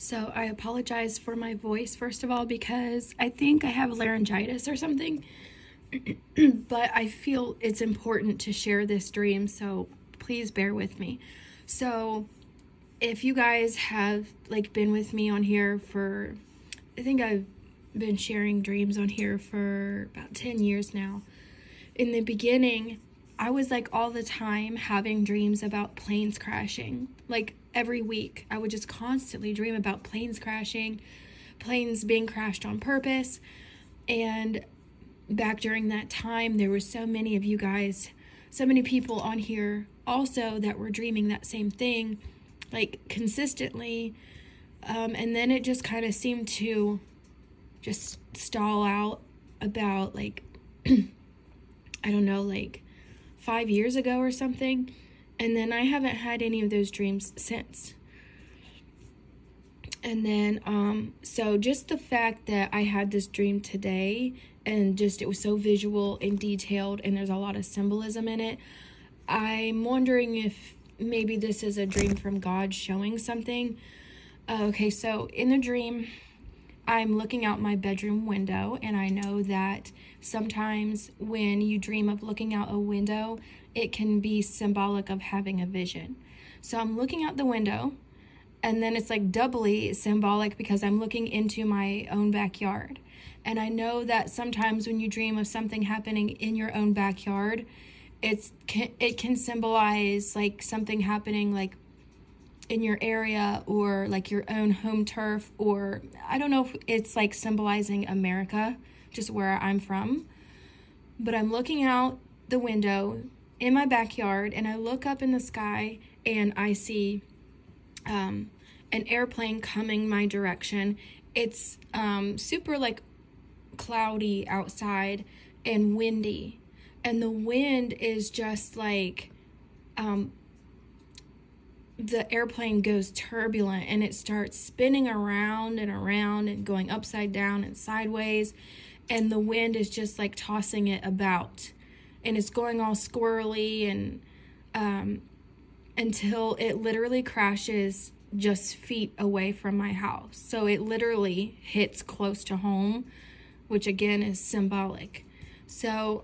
So I apologize for my voice, first of all, because I think I have laryngitis or something. But I feel it's important to share this dream, so please bear with me. So if you guys have been with me on here for, I think I've been sharing dreams on here for about 10 years now. In the beginning, I was all the time having dreams about planes crashing. Every week, I would just constantly dream about planes crashing, planes being crashed on purpose. And back during that time, there were so many of you guys, so many people on here also that were dreaming that same thing, consistently. And then it just kind of seemed to just stall out about I don't know, 5 years ago or something. And then I haven't had any of those dreams since. And then, so just the fact that I had this dream today and just it was so visual and detailed and there's a lot of symbolism in it, I'm wondering if maybe this is a dream from God showing something. Okay, so in the dream, I'm looking out my bedroom window, and I know that sometimes when you dream of looking out a window, it can be symbolic of having a vision. So I'm looking out the window, and then it's doubly symbolic because I'm looking into my own backyard. And I know that sometimes when you dream of something happening in your own backyard, it can symbolize something happening in your area or your own home turf, or I don't know if it's symbolizing America, just where I'm from. But I'm looking out the window in my backyard and I look up in the sky and I see an airplane coming my direction. It's super cloudy outside and windy, and the wind is just the airplane goes turbulent and it starts spinning around and around and going upside down and sideways, and the wind is just tossing it about, and it's going all squirrely and until it literally crashes just feet away from my house. So it literally hits close to home, which again is symbolic. So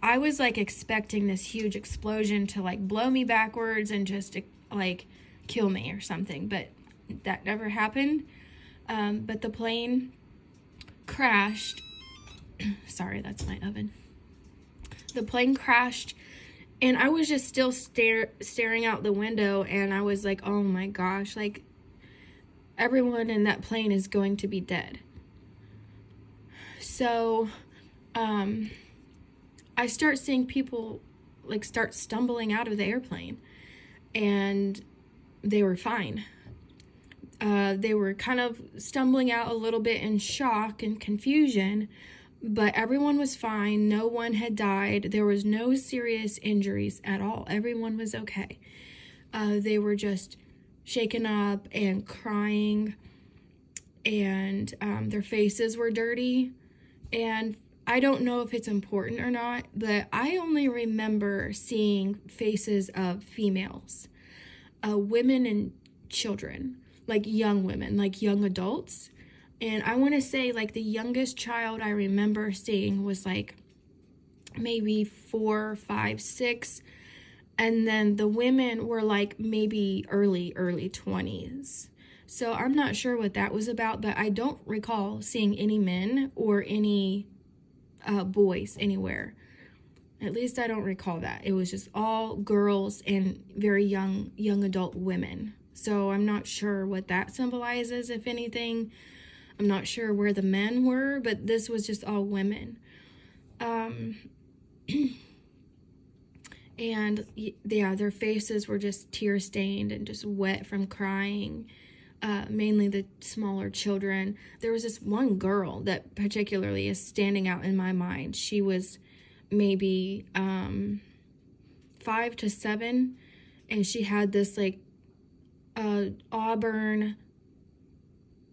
I was expecting this huge explosion to blow me backwards and just kill me or something, but that never happened. But the plane crashed. Sorry, that's my oven. The plane crashed, and I was just still staring out the window, and I was oh my gosh, everyone in that plane is going to be dead. So, I start seeing people start stumbling out of the airplane, and they were fine. They were kind of stumbling out a little bit in shock and confusion, but everyone was fine. No one had died. There was no serious injuries at all. Everyone was okay. They were just shaken up and crying, and their faces were dirty. And I don't know if it's important or not, but I only remember seeing faces of females, women and children, young women, young adults. And I want to say the youngest child I remember seeing was maybe 4, 5, 6. And then the women were maybe early 20s. So I'm not sure what that was about, but I don't recall seeing any men or any boys anywhere. At least I don't recall that. It was just all girls and very young adult women. So I'm not sure what that symbolizes, if anything. I'm not sure where the men were, but this was just all women. And yeah, their faces were just tear-stained and just wet from crying. Mainly the smaller children. There was this one girl that particularly is standing out in my mind. She was maybe 5 to 7, and she had this auburn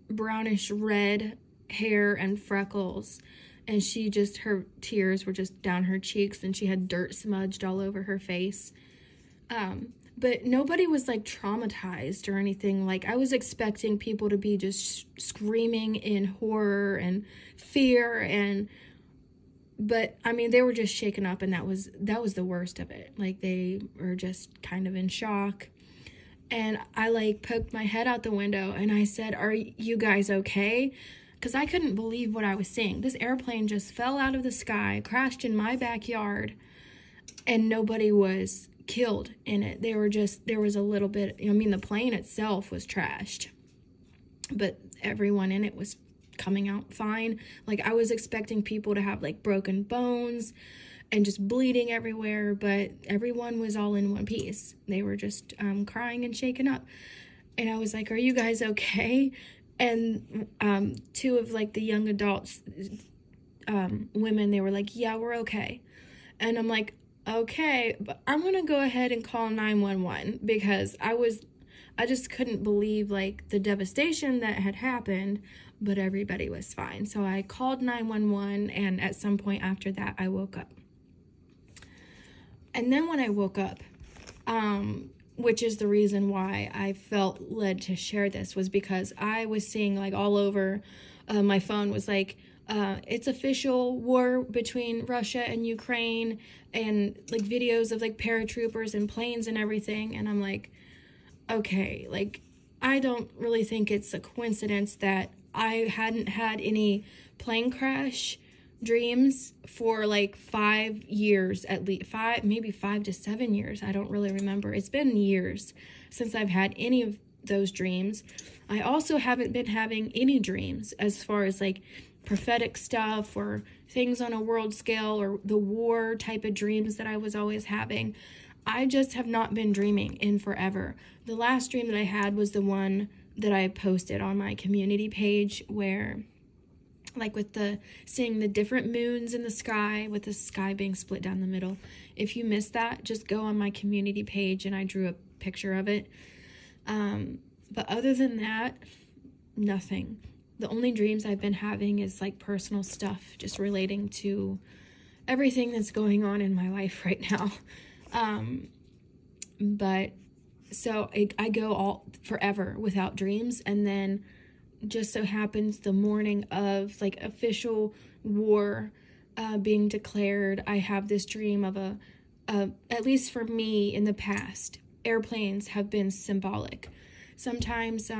brownish red hair and freckles, and her tears were just down her cheeks, and she had dirt smudged all over her face. but nobody was like traumatized or anything. Like, I was expecting people to be just screaming in horror and fear, but I mean, they were just shaken up, and that was the worst of it. Like, they were just kind of in shock. And I like poked my head out the window and I said, "Are you guys okay?" Because I couldn't believe what I was seeing. This airplane just fell out of the sky, crashed in my backyard, and nobody was killed in it. There was a little bit, I mean, the plane itself was trashed, but everyone in it was coming out fine. Like, I was expecting people to have like broken bones and just bleeding everywhere, but everyone was all in one piece. They were just crying and shaken up. And I was like, "Are you guys okay?" And two of like the young adults, women, they were like, "Yeah, we're okay." And I'm like, "Okay, but I'm gonna go ahead and call 911 because I just couldn't believe like the devastation that had happened, but everybody was fine." So I called 911, and at some point after that, I woke up. And then when I woke up, which is the reason why I felt led to share this, was because I was seeing like all over my phone was like, it's official, war between Russia and Ukraine, and like videos of like paratroopers and planes and everything. And I'm like, okay, like, I don't really think it's a coincidence that I hadn't had any plane crash dreams for like 5 years, at least maybe 5 to 7 years. I don't really remember. It's been years since I've had any of those dreams. I also haven't been having any dreams as far as like prophetic stuff or things on a world scale or the war type of dreams that I was always having. I just have not been dreaming in forever. The last dream that I had was the one that I posted on my community page, where like with the seeing the different moons in the sky, with the sky being split down the middle. If you missed that, just go on my community page and I drew a picture of it. But other than that, nothing. The only dreams I've been having is like personal stuff, just relating to everything that's going on in my life right now. But so I go all forever without dreams, and then just so happens the morning of like official war being declared, I have this dream of at least for me in the past, airplanes have been symbolic. Sometimes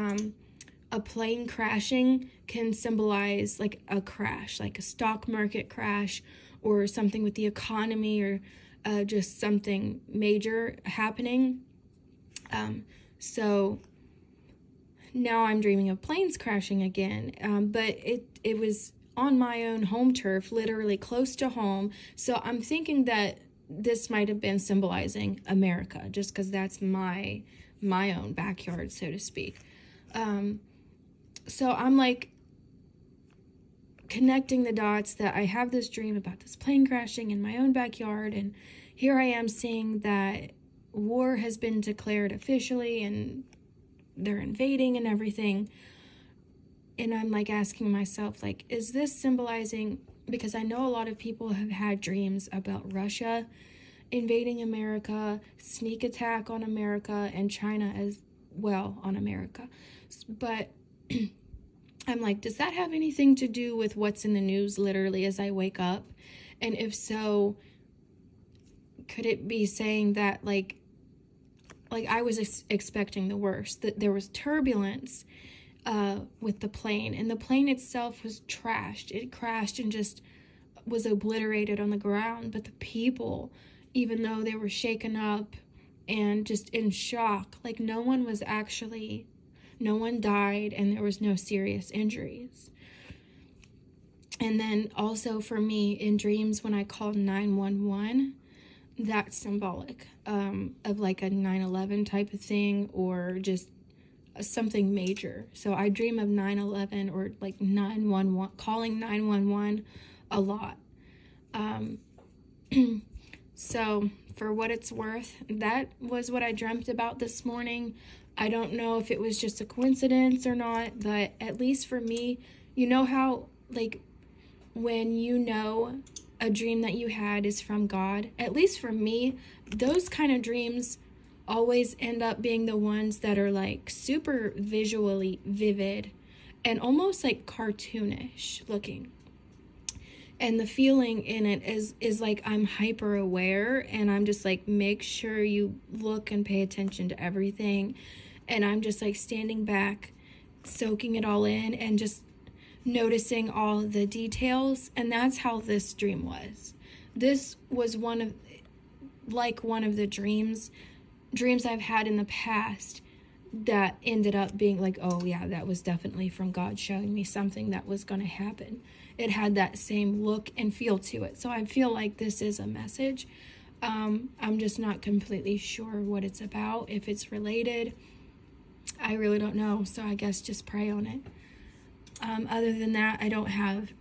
a plane crashing can symbolize like a crash, like a stock market crash, or something with the economy, or just something major happening. So now I'm dreaming of planes crashing again, but it was on my own home turf, literally close to home. So I'm thinking that this might have been symbolizing America, just because that's my own backyard, so to speak. So I'm like connecting the dots that I have this dream about this plane crashing in my own backyard, and here I am seeing that war has been declared officially and they're invading and everything. And I'm like asking myself, like, is this symbolizing, because I know a lot of people have had dreams about Russia invading America, sneak attack on America, and China as well on America. But I'm like, does that have anything to do with what's in the news literally as I wake up? And if so, could it be saying that like I was expecting the worst, that there was turbulence with the plane, and the plane itself was trashed. It crashed and just was obliterated on the ground, but the people, even though they were shaken up and just in shock, like no one died, and there was no serious injuries. And then also for me in dreams, when I called 911, that's symbolic of like a 9/11 type of thing, or just something major. So I dream of 9/11 or like 911, calling 911 a lot. So for what it's worth, that was what I dreamt about this morning. I don't know if it was just a coincidence or not, but at least for me, you know how like when you know a dream that you had is from God, at least for me, those kind of dreams always end up being the ones that are like super visually vivid and almost like cartoonish looking. And the feeling in it is like I'm hyper aware, and I'm just like, make sure you look and pay attention to everything. And I'm just like standing back, soaking it all in, and just noticing all the details. And that's how this dream was. This was one of the dreams I've had in the past that ended up being like, oh yeah, that was definitely from God showing me something that was going to happen. It had that same look and feel to it. So I feel like this is a message. I'm just not completely sure what it's about, if it's related. I really don't know. So I guess just pray on it. Other than that, I don't have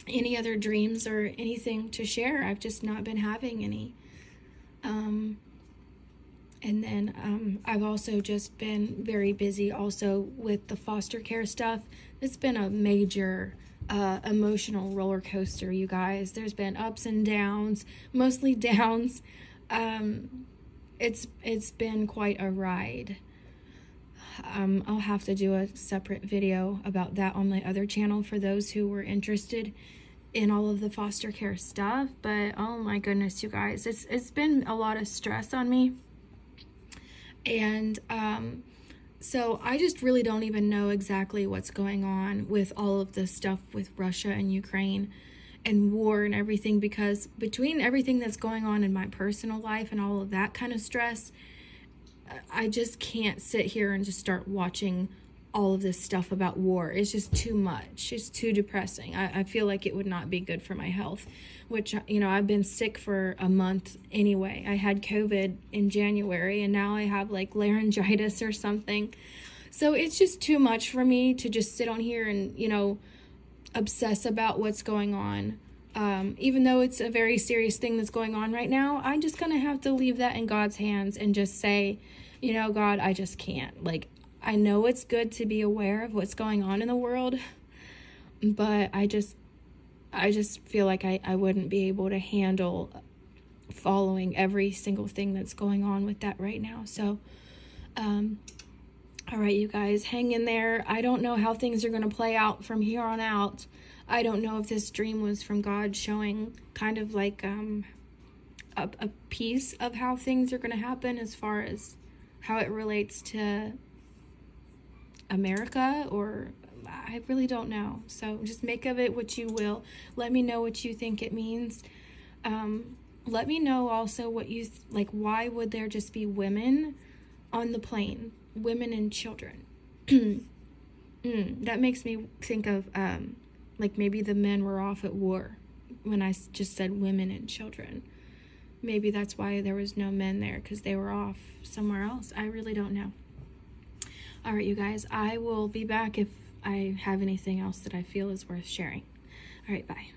any other dreams or anything to share. I've just not been having any. And then I've also just been very busy also with the foster care stuff. It's been a major emotional roller coaster, you guys. There's been ups and downs, mostly downs. It's been quite a ride. I'll have to do a separate video about that on my other channel for those who were interested in all of the foster care stuff. But oh my goodness, you guys, it's been a lot of stress on me. And so I just really don't even know exactly what's going on with all of this stuff with Russia and Ukraine and war and everything, because between everything that's going on in my personal life and all of that kind of stress, I just can't sit here and just start watching all of this stuff about war. It's just too much. It's too depressing. I feel like it would not be good for my health, which, you know, I've been sick for a month anyway. I had COVID in January, and now I have like laryngitis or something. So it's just too much for me to just sit on here and, you know, obsess about what's going on. Even though it's a very serious thing that's going on right now, I'm just going to have to leave that in God's hands and just say, you know, God, I just can't. Like, I know it's good to be aware of what's going on in the world, but I just feel like I wouldn't be able to handle following every single thing that's going on with that right now. So, all right, you guys, hang in there. I don't know how things are going to play out from here on out. I don't know if this dream was from God showing kind of like a piece of how things are going to happen as far as how it relates to America, or I really don't know. So just make of it what you will. Let me know what you think it means. Let me know also what you like. Why would there just be women on the plane? Women and children. That makes me think of like maybe the men were off at war when I just said women and children. Maybe that's why there was no men there, because they were off somewhere else. I really don't know. All right, you guys, I will be back if I have anything else that I feel is worth sharing. All right, bye.